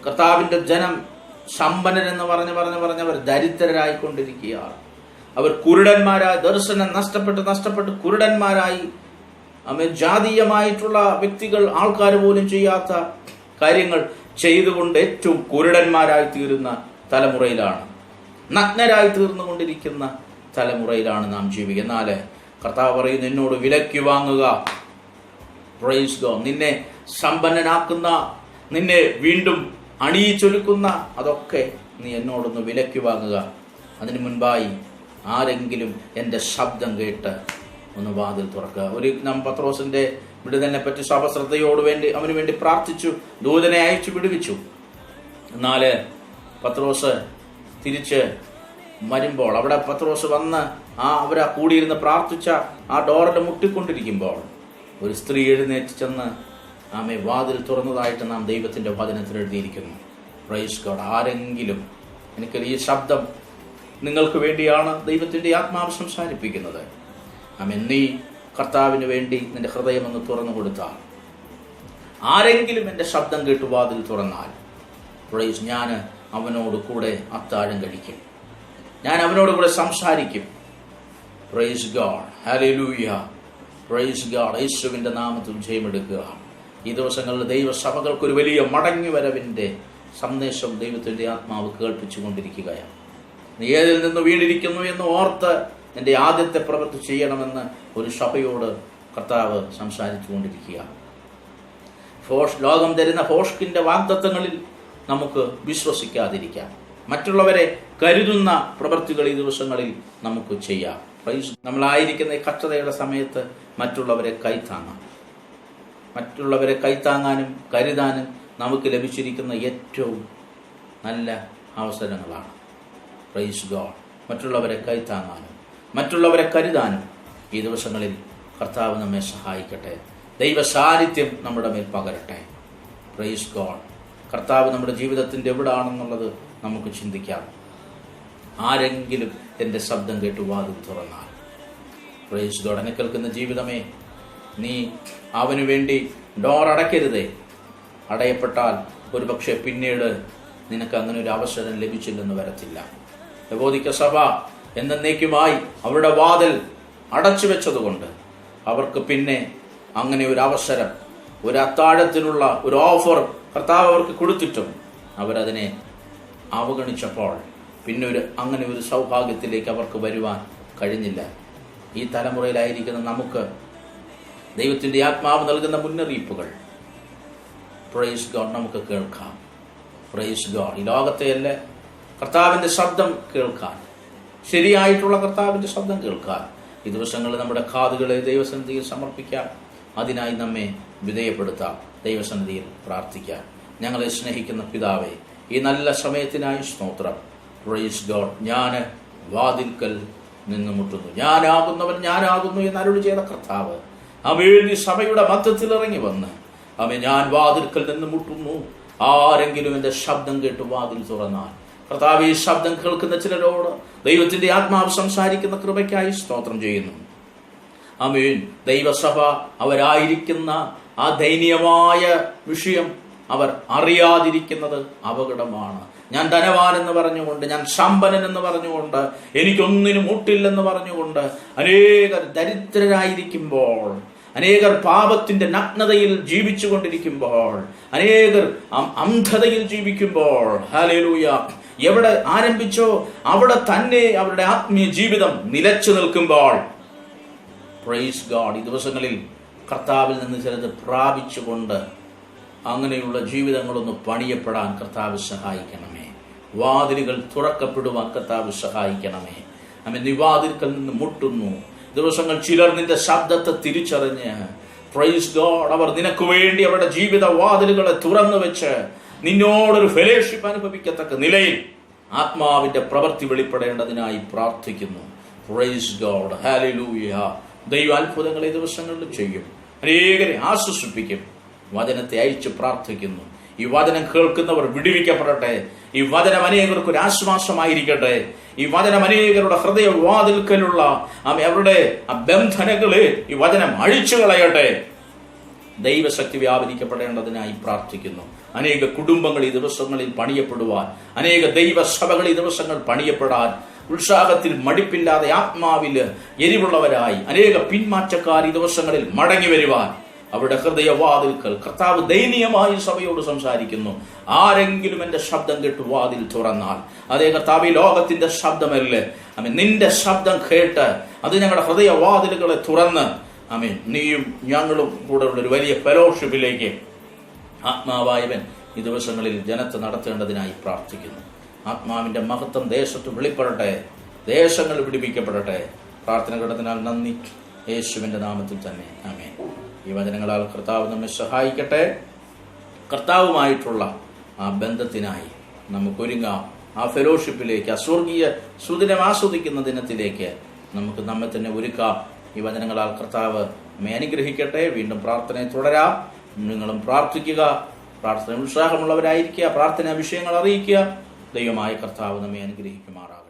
കർത്താവിൻ്റെ ജനം സമ്പന്നരെന്ന് പറഞ്ഞവർ ദരിദ്രരായിക്കൊണ്ടിരിക്കുകയാണ്. അവർ കുരുടന്മാരായി, ദർശനം നഷ്ടപ്പെട്ട് കുരുടന്മാരായി, ജാതീയമായിട്ടുള്ള വ്യക്തികൾ, ആൾക്കാർ പോലും ചെയ്യാത്ത കാര്യങ്ങൾ ചെയ്തുകൊണ്ട് ഏറ്റവും കുരുടന്മാരായി തീരുന്ന തലമുറയിലാണ്, നഗ്നരായി തീർന്നുകൊണ്ടിരിക്കുന്ന തലമുറയിലാണ് നാം ജീവിക്കുക. എന്നാൽ കർത്താവ് പറയുന്നു, എന്നോട് വിലയ്ക്ക് വാങ്ങുക. Praise God. നിന്നെ സമ്പന്നനാക്കുന്ന, നിന്നെ വീണ്ടും അണിയിച്ചൊരുക്കുന്ന അതൊക്കെ നീ എന്നോടൊന്ന് വിലയ്ക്ക് വാങ്ങുക. അതിനു മുൻപായി ആരെങ്കിലും എൻ്റെ ശബ്ദം കേട്ട് ഒന്ന് വാതിൽ തുറക്കുക. ഒരു പത്രോസിന്റെ വിടുതലിനെ പറ്റി സഭ ശ്രദ്ധയോട് അവന് വേണ്ടി പ്രാർത്ഥിച്ചു, ദൂതനെ അയച്ചു വിടുവിച്ചു. എന്നാൽ പത്രോസ് തിരിച്ച് വരുമ്പോൾ, അവിടെ പത്രോസ് വന്ന് അവരാ കൂടിയിരുന്ന് പ്രാർത്ഥിച്ച ആ ഡോറിൽ മുട്ടിക്കൊണ്ടിരിക്കുമ്പോൾ ഒരു സ്ത്രീ എഴുന്നേറ്റ് ചെന്ന് വാതിൽ തുറന്നതായിട്ട് നാം ദൈവത്തിൻ്റെ വചനത്തിൽ എഴുതിയിരിക്കുന്നു. Praise God. ആരെങ്കിലും, എനിക്ക് ഈ ശബ്ദം നിങ്ങൾക്ക് വേണ്ടിയാണ് ദൈവത്തിൻ്റെ ആത്മാവ് സംസാരിപ്പിക്കുന്നത്. നീ കർത്താവിന് വേണ്ടി നിന്റെ ഹൃദയം ഒന്ന് തുറന്നു കൊടുത്താൽ, ആരെങ്കിലും എൻ്റെ ശബ്ദം കേട്ടു വാതിൽ തുറന്നാൽ, പ്രൈസ്, ഞാൻ അവനോട് കൂടെ അത്താഴം കഴിക്കും, ഞാൻ അവനോട് കൂടെ സംസാരിക്കും. Price God. Hallelujah. Praise God. യേശുവിൻ്റെ നാമത്തിൽ ജയമെടുക്കുക. ഈ ദിവസങ്ങളിൽ ദൈവസഭകൾക്കൊരു വലിയ മടങ്ങി വരവിൻ്റെ സന്ദേശം ദൈവത്തിൻ്റെ ആത്മാവ് കേൾപ്പിച്ചു കൊണ്ടിരിക്കുകയാണ്. നീ ഏതിൽ നിന്ന് വീണിരിക്കുന്നു എന്ന് ഓർത്ത് എൻ്റെ ആദ്യത്തെ പ്രവൃത്തി ചെയ്യണമെന്ന് ഒരു സഭയോട് കർത്താവ് സംസാരിച്ചു കൊണ്ടിരിക്കുക. ലോകം തരുന്ന ഫോഷ്കിൻ്റെ വാഗ്ദത്തങ്ങളിൽ നമുക്ക് വിശ്വസിക്കാതിരിക്കാം. മറ്റുള്ളവരെ കരുതുന്ന പ്രവൃത്തികൾ ഈ ദിവസങ്ങളിൽ നമുക്ക് ചെയ്യാം. നമ്മളായിരിക്കുന്ന ഈ കഷ്ടതയുടെ സമയത്ത് മറ്റുള്ളവരെ കൈത്താങ്ങാനും കരുതാനും നമുക്ക് ലഭിച്ചിരിക്കുന്ന ഏറ്റവും നല്ല അവസരങ്ങളാണ്. Praise God. മറ്റുള്ളവരെ കൈത്താങ്ങാനും മറ്റുള്ളവരെ കരുതാനും ഈ ദിവസങ്ങളിൽ കർത്താവ് നമ്മെ സഹായിക്കട്ടെ. ദൈവ സാന്നിധ്യം നമ്മുടെ മേൽ പകരട്ടെ. Praise God. കർത്താവ് നമ്മുടെ ജീവിതത്തിൻ്റെ എവിടാണെന്നുള്ളത് നമുക്ക് ചിന്തിക്കാം. ആരെങ്കിലും എൻ്റെ ശബ്ദം കേട്ട് വാതിൽ തുറന്നാൽ, പ്രൈസ് ഗോഡ്. എന്നെ കേൾക്കുന്ന ജീവിതമേ, നീ അവന് വേണ്ടി ഡോർ അടയ്ക്കരുതേ. അടയപ്പെട്ടാൽ ഒരുപക്ഷെ പിന്നീട് നിനക്ക് അങ്ങനെ ഒരു അവസരം ലഭിച്ചില്ലെന്ന് വരത്തില്ല. ലബോദിക്ക സഭ എന്നേക്കുമായി അവരുടെ വാതിൽ അടച്ചു വെച്ചതുകൊണ്ട് അവർക്ക് പിന്നെ അങ്ങനെ ഒരു അവസരം, ഒരു അത്താഴത്തിനുള്ള ഒരു ഓഫർ കർത്താവ് അവർക്ക് കൊടുത്തിട്ടും അവരതിനെ അവഗണിച്ചപ്പോൾ പിന്നെ അങ്ങനെ ഒരു സൗഭാഗ്യത്തിലേക്ക് അവർക്ക് വരുവാൻ കഴിഞ്ഞില്ല. ഈ തലമുറയിലായിരിക്കുന്ന നമുക്ക് ദൈവത്തിൻ്റെ ആത്മാവ് നൽകുന്ന മുന്നറിയിപ്പുകൾ, പ്രൈസ് ഗോഡ്, നമുക്ക് കേൾക്കാം. Praise God. ഈ ലോകത്തെയല്ല, കർത്താവിൻ്റെ ശബ്ദം കേൾക്കാൻ, ശരിയായിട്ടുള്ള കർത്താവിൻ്റെ ശബ്ദം കേൾക്കാൻ ഈ ദിവസങ്ങളിൽ നമ്മുടെ കാതുകളെ ദൈവസന്നിധിയിൽ സമർപ്പിക്കാം. അതിനായി നമ്മെ വിധേയപ്പെടുത്താം. ദൈവസന്നിധിയിൽ പ്രാർത്ഥിക്കാം. ഞങ്ങളെ സ്നേഹിക്കുന്ന പിതാവേ, ഈ നല്ല സമയത്തിനായി സ്തോത്രം. Praise God. ഞാൻ വാതിൽക്കൽ നിന്ന് മുട്ടുന്നു. ഞാനാകുന്നവൻ ഞാനാകുന്നു എന്ന് അരുളി ചെയ്ത കർത്താവ് ആമേൻ ഈ സഭയുടെ മധ്യത്തിൽ ഇറങ്ങി വന്ന് ആമേൻ ഞാൻ വാതിൽക്കൽ നിന്ന് മുട്ടുന്നു. ആരെങ്കിലും എന്റെ ശബ്ദം കേട്ട് വാതിൽ തുറന്നാൽ, കർത്താവ് ഈ ശബ്ദം കേൾക്കുന്ന ചിലരോട് ദൈവത്തിന്റെ ആത്മാവ് സംസാരിക്കുന്ന കൃപയ്ക്കായി സ്തോത്രം ചെയ്യുന്നു. ആമേൻ. ദൈവസഭ അവരായിരിക്കുന്ന ആ ദയനീയമായ വിഷയം അവർ അറിയാതിരിക്കുന്നത് അപകടമാണ്. ഞാൻ ധനവാൻ എന്ന് പറഞ്ഞുകൊണ്ട്, ഞാൻ സമ്പന്നൻ എന്ന് പറഞ്ഞുകൊണ്ട്, എനിക്കൊന്നിനും മുട്ടില്ലെന്ന് പറഞ്ഞുകൊണ്ട് അനേകർ ദരിദ്രരായിരിക്കുമ്പോൾ, അനേകർ പാപത്തിന്റെ നഗ്നതയിൽ ജീവിച്ചു കൊണ്ടിരിക്കുമ്പോൾ, അനേകർ അന്ധതയിൽ ജീവിക്കുമ്പോൾ, ഹല്ലേലൂയ, എവിടെ ആരംഭിച്ചോ അവിടെ തന്നെ അവരുടെ ആത്മീയ ജീവിതം നിലച്ചു നിൽക്കുമ്പോൾ, പ്രൈസ് ഗോഡ്, ഈ ദിവസങ്ങളിൽ കർത്താവിൽ നിന്ന് ചിലത് പ്രാപിച്ചുകൊണ്ട് അങ്ങനെയുള്ള ജീവിതങ്ങളൊന്ന് പണിയപ്പെടാൻ കർത്താവ് സഹായിക്കണമേ. വാതിലുകൾ തുറക്കപ്പെടുവാൻ കർത്താവ് സഹായിക്കണമേ. ആമേൻ. നീ വാതിൽക്കൽ നിന്ന് മുട്ടുന്നു. ദിവസങ്ങൾ ചിലർ നിന്റെ ശബ്ദത്തെ തിരിച്ചറിഞ്ഞ്, പ്രൈസ് ഗോഡ്, അവർ നിനക്ക് വേണ്ടി അവരുടെ ജീവിത വാതിലുകളെ തുറന്നു വെച്ച് നിന്നോടൊരു ഫെലോഷിപ്പ് അനുഭവിക്കത്തക്ക നിലയിൽ ആത്മാവിന്റെ പ്രവൃത്തി വെളിപ്പെടേണ്ടതിനായി പ്രാർത്ഥിക്കുന്നു. Price God, hallelujah. ദൈവ അത്ഭുതങ്ങൾ ഈ ദിവസങ്ങളിൽ ചെയ്യും. അനേകരെ ആശ്വസിപ്പിക്കും. വചനത്തെ അയച്ച് പ്രാർത്ഥിക്കുന്നു. ഈ വചനം കേൾക്കുന്നവർ വിടുവിക്കപ്പെടട്ടെ. ഈ വചനം അനേകർക്ക് ഒരു ആശ്വാസമായിരിക്കട്ടെ. ഈ വചനം അനേകരുടെ ഹൃദയവാതിൽക്കലുള്ള അവരുടെ ബന്ധനങ്ങളെ ഈ വചനം അഴിച്ചു കളയട്ടെ. ദൈവശക്തി വ്യാപരിക്കപ്പെടേണ്ടതിനായി പ്രാർത്ഥിക്കുന്നു. അനേക കുടുംബങ്ങൾ ഈ ദിവസങ്ങളിൽ പണിയപ്പെടുവാൻ, അനേക ദൈവസഭകൾ ഈ ദിവസങ്ങൾ പണിയപ്പെടാൻ, ഉത്സാഹത്തിൽ മടിപ്പില്ലാതെ ആത്മാവിൽ എരിവുള്ളവരായി അനേക പിന്മാറ്റക്കാർ ഈ ദിവസങ്ങളിൽ മടങ്ങി വരുവാൻ അവരുടെ ഹൃദയവാതിൽക്കൽ കർത്താവ് ദയനീയമായി സഭയോട് സംസാരിക്കുന്നു. ആരെങ്കിലും എന്റെ ശബ്ദം കേട്ട് വാതിൽ തുറന്നാൽ, അതേ കർത്താവ്, ഈ ലോകത്തിന്റെ ശബ്ദമല്ലേ, ആമേൻ, നിന്റെ ശബ്ദം കേട്ട് അത് ഞങ്ങളുടെ ഹൃദയവാതിലുകളെ തുറന്ന്, ആമേൻ, നീയും ഞങ്ങളും കൂടെ ഉള്ള ഒരു വലിയ ഫെലോഷിപ്പിലേക്ക് ആത്മാവായവൻ ഈ ദിവസങ്ങളിൽ ജനത്തെ നടത്തേണ്ടതിനായി പ്രാർത്ഥിക്കുന്നു. ആത്മാവിന്റെ മഹത്വം ദേശത്ത് വെളിപ്പെടട്ടെ. ദേശങ്ങൾ പിടിപ്പിക്കപ്പെടട്ടെ. പ്രാർത്ഥന കേട്ടതിനാൽ നന്ദി. യേശുവിന്റെ നാമത്തിൽ തന്നെ ആമേൻ. ഈ വചനങ്ങളാൽ കർത്താവ് നമ്മെ സഹായിക്കട്ടെ. കർത്താവുമായിട്ടുള്ള ആ ബന്ധത്തിനായി നമുക്കൊരുങ്ങാം. ആ ഫെലോഷിപ്പിലേക്ക്, ആ സ്വർഗീയ സുദിനം ആസ്വദിക്കുന്ന ദിനത്തിലേക്ക് നമുക്ക് നമ്മെ തന്നെ ഒരുക്കാം. ഈ വചനങ്ങളാൽ കർത്താവ് നമ്മെ അനുഗ്രഹിക്കട്ടെ. വീണ്ടും പ്രാർത്ഥനയെ തുടരാം. നിങ്ങളും പ്രാർത്ഥിക്കുക. പ്രാർത്ഥന ഉത്സാഹമുള്ളവരായിരിക്കുക. പ്രാർത്ഥനാ വിഷയങ്ങൾ അറിയിക്കുക. ദൈവമായ കർത്താവ് നമ്മെ അനുഗ്രഹിക്കുമാറാകും.